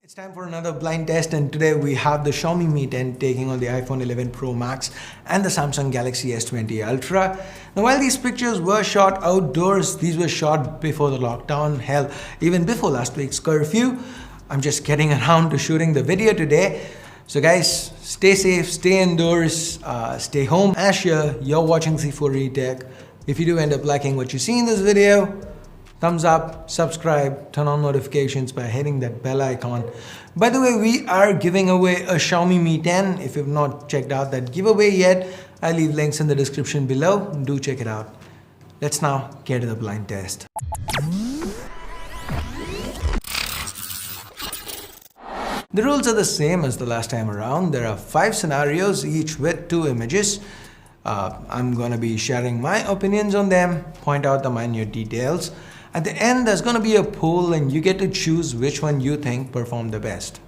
It's time for another blind test, and today we have the Xiaomi Mi 10 taking on the iPhone 11 Pro Max and the Samsung Galaxy S20 Ultra. Now, while these pictures were shot outdoors, these were shot before the lockdown, hell, even before last week's curfew. I'm just getting around to shooting the video today. So guys, stay safe, stay indoors, stay home. As sure, you're watching C4ETech. If you do end up liking what you see in this video, thumbs up, subscribe, turn on notifications by hitting that bell icon. By the way, we are giving away a Xiaomi Mi 10. If you've not checked out that giveaway yet, I'll leave links in the description below. Do check it out. Let's now get to the blind test. The rules are the same as the last time around. There are 5 scenarios, each with 2 images. I'm gonna be sharing my opinions on them, point out the minute details. At the end, there's going to be a poll and you get to choose which one you think performed the best.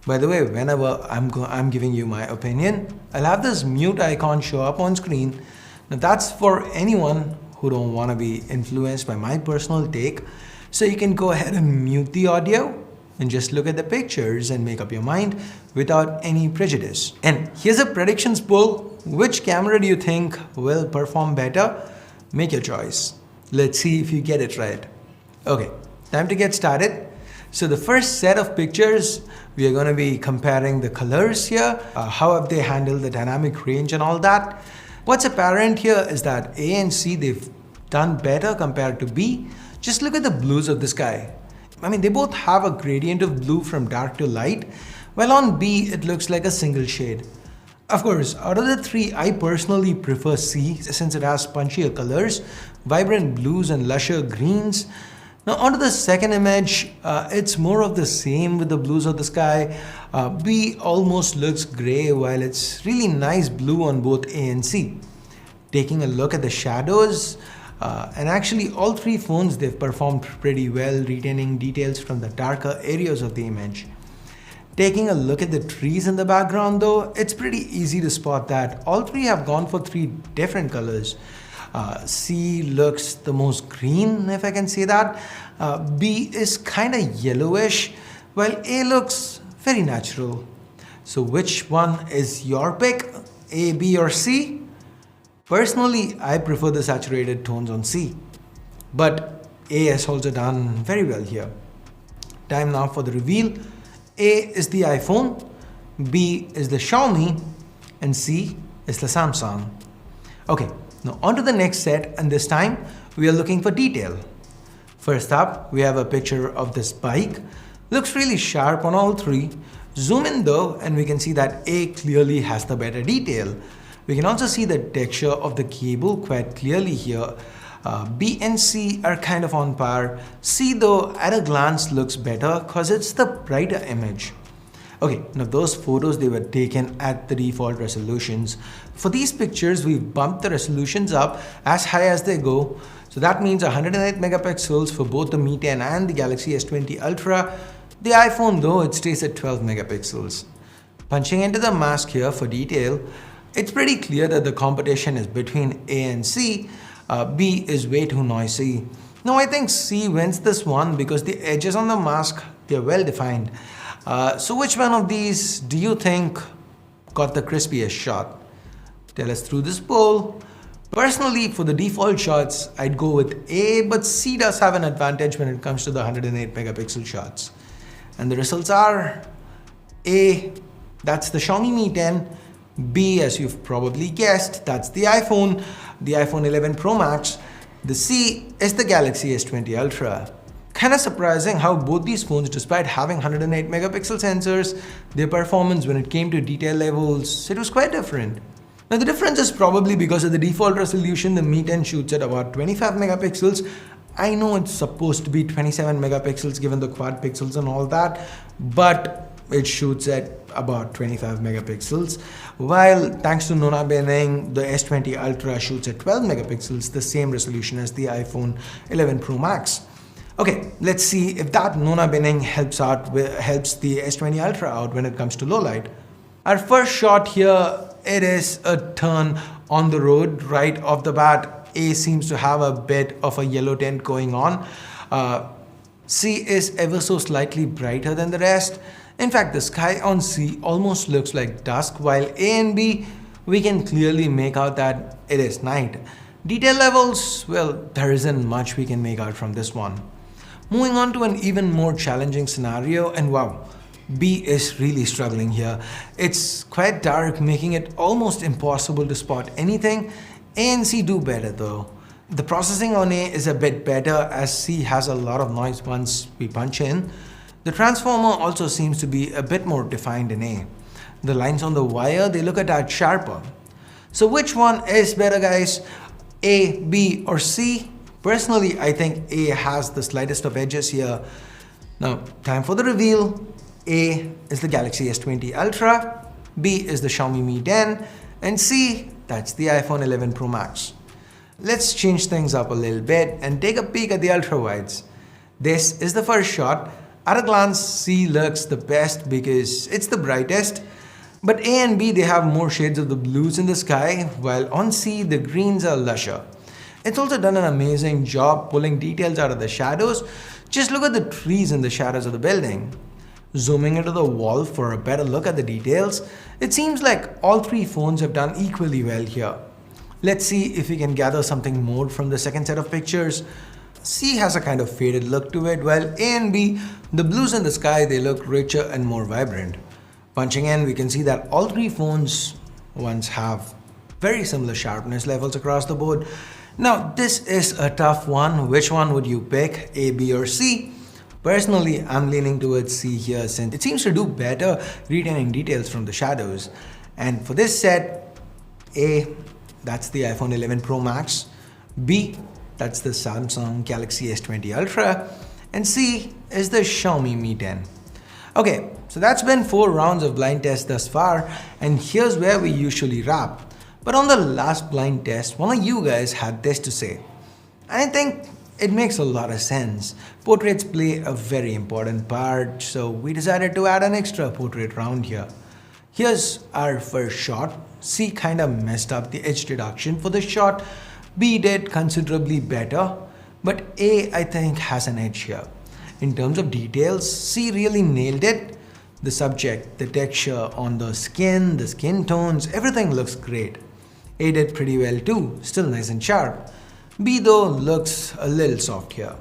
By the way, whenever I'm giving you my opinion, I'll have this mute icon show up on screen. Now that's for anyone who don't want to be influenced by my personal take. So you can go ahead and mute the audio and just look at the pictures and make up your mind without any prejudice. And here's a predictions poll. Which camera do you think will perform better? Make your choice. Let's see if you get it right. Okay, time to get started. So the first set of pictures, we are going to be comparing the colors here. How have they handled the dynamic range and all that? What's apparent here is that A and C, they've done better compared to B. Just look at the blues of the sky. I mean, they both have a gradient of blue from dark to light, while on B, it looks like a single shade. Of course, out of the 3, I personally prefer C since it has punchier colors, vibrant blues and lusher greens. Now onto the second image, it's more of the same with the blues of the sky. B almost looks grey while it's really nice blue on both A and C. Taking a look at the shadows, and actually all 3 phones, they've performed pretty well, retaining details from the darker areas of the image. Taking a look at the trees in the background though, it's pretty easy to spot that all 3 have gone for 3 different colors. C looks the most green, if I can say that. B is kind of yellowish, while A looks very natural. So which one is your pick? A, B or C? Personally, I prefer the saturated tones on C, but A has also done very well here. Time now for the reveal. A is the iPhone, B is the Xiaomi, and C is the Samsung. Okay, now on to the next set, and this time we are looking for detail. First up, we have a picture of this bike. Looks really sharp on all 3. Zoom in though, and we can see that A clearly has the better detail. We can also see the texture of the cable quite clearly here. B and C are kind of on par. C though at a glance looks better because it's the brighter image. Okay, now those photos, they were taken at the default resolutions. For these pictures, we've bumped the resolutions up as high as they go. So that means 108 megapixels for both the Mi 10 and the Galaxy S20 Ultra. The iPhone though, it stays at 12 megapixels. Punching into the mask here for detail, it's pretty clear that the competition is between A and C. B is way too noisy. Now I think C wins this one because the edges on the mask, they're well defined. So which one of these do you think got the crispiest shot? Tell us through this poll. Personally, for the default shots, I'd go with A, but C does have an advantage when it comes to the 108 megapixel shots. And the results are A, that's the Xiaomi Mi 10. B, as you've probably guessed, that's the iPhone 11 Pro Max. The C is the Galaxy S20 Ultra. Kind of surprising how both these phones, despite having 108 megapixel sensors, their performance when it came to detail levels, it was quite different. Now the difference is probably because of the default resolution. The Mi 10 shoots at about 25 megapixels. I know it's supposed to be 27 megapixels given the quad pixels and all that, but it shoots at about 25 megapixels, while thanks to Nona Benning, the S20 Ultra shoots at 12 megapixels, the same resolution as the iPhone 11 Pro Max. Okay, let's see if that Nona Benning helps the S20 Ultra out when it comes to low light. Our first shot here, it is a turn on the road right off the bat. A seems to have a bit of a yellow tint going on. C is ever so slightly brighter than the rest. In fact, the sky on C almost looks like dusk, while A and B, we can clearly make out that it is night. Detail levels, well, there isn't much we can make out from this one. Moving on to an even more challenging scenario, and wow, B is really struggling here. It's quite dark, making it almost impossible to spot anything. A and C do better though. The processing on A is a bit better as C has a lot of noise once we punch in. The transformer also seems to be a bit more defined in A. The lines on the wire, they look a tad sharper. So which one is better, guys? A, B or C? Personally, I think A has the slightest of edges here. Now, time for the reveal. A is the Galaxy S20 Ultra, B is the Xiaomi Mi 10, and C, that's the iPhone 11 Pro Max. Let's change things up a little bit and take a peek at the ultra-wides. This is the first shot. At a glance, C looks the best because it's the brightest. But A and B, they have more shades of the blues in the sky, while on C, the greens are lusher. It's also done an amazing job pulling details out of the shadows. Just look at the trees in the shadows of the building. Zooming into the wall for a better look at the details, it seems like all three phones have done equally well here. Let's see if we can gather something more from the second set of pictures. C has a kind of faded look to it, while A and B, the blues in the sky, they look richer and more vibrant. Punching in, we can see that all three phones once have very similar sharpness levels across the board. Now, this is a tough one. Which one would you pick, A, B or C? Personally, I'm leaning towards C here since it seems to do better retaining details from the shadows. And for this set, A, that's the iPhone 11 Pro Max, B, that's the Samsung Galaxy S20 Ultra, and C is the Xiaomi Mi 10. Okay, so that's been 4 rounds of blind tests thus far, and here's where we usually wrap. But on the last blind test, one of you guys had this to say. I think it makes a lot of sense. Portraits play a very important part, so we decided to add an extra portrait round here. Here's our first shot. C kinda messed up the edge deduction for the shot. B did considerably better, but A, I think, has an edge here. In terms of details, C really nailed it. The subject, the texture on the skin tones, everything looks great. A did pretty well too, still nice and sharp. B though looks a little soft here.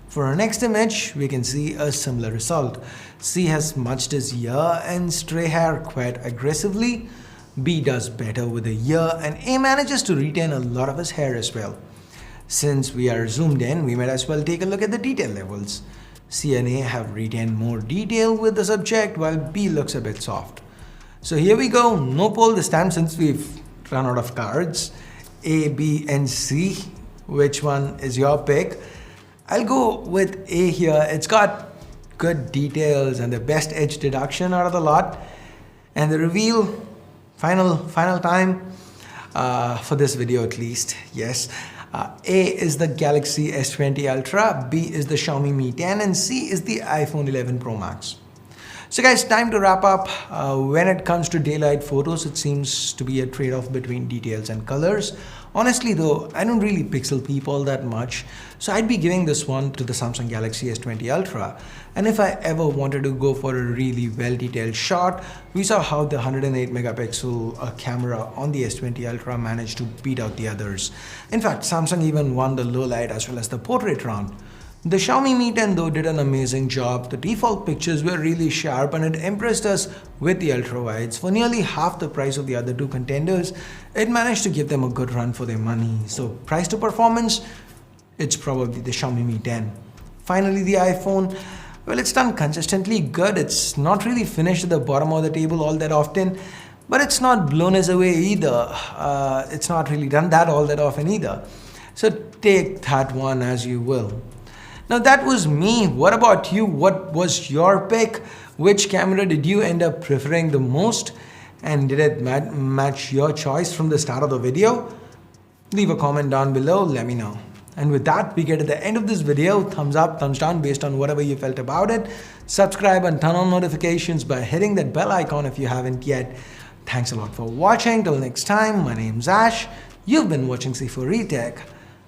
For our next image, we can see a similar result. C has smudged his ear and stray hair quite aggressively. B does better with the ear, and A manages to retain a lot of his hair as well. Since we are zoomed in, we might as well take a look at the detail levels. C and A have retained more detail with the subject, while B looks a bit soft. So here we go, no poll this time since we've run out of cards. A, B and C, which one is your pick? I'll go with A here. It's got good details and the best edge deduction out of the lot. And the reveal, final time for this video at least, yes. A is the Galaxy S20 Ultra, B is the Xiaomi Mi 10, and C is the iPhone 11 Pro Max. So guys, time to wrap up. When it comes to daylight photos, it seems to be a trade-off between details and colors. Honestly though, I don't really pixel peep all that much, so I'd be giving this one to the Samsung Galaxy S20 Ultra. And if I ever wanted to go for a really well-detailed shot, we saw how the 108 megapixel camera on the S20 Ultra managed to beat out the others. In fact, Samsung even won the low light as well as the portrait round. The Xiaomi Mi 10 though did an amazing job. The default pictures were really sharp and it impressed us with the ultra wides. For nearly half the price of the other two contenders, it managed to give them a good run for their money. So price to performance, it's probably the Xiaomi Mi 10. Finally, the iPhone, well, it's done consistently good. It's not really finished at the bottom of the table all that often, but it's not blown us away either. It's not really done that all that often either. So take that one as you will. Now that was me. What about you? What was your pick? Which camera did you end up preferring the most? And did it match your choice from the start of the video? Leave a comment down below, let me know. And with that, we get to the end of this video. Thumbs up, thumbs down based on whatever you felt about it. Subscribe and turn on notifications by hitting that bell icon if you haven't yet. Thanks a lot for watching. Till next time, my name's Ash. You've been watching C4ETech.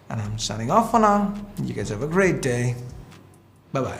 And I'm signing off for now. You guys have a great day. Bye-bye.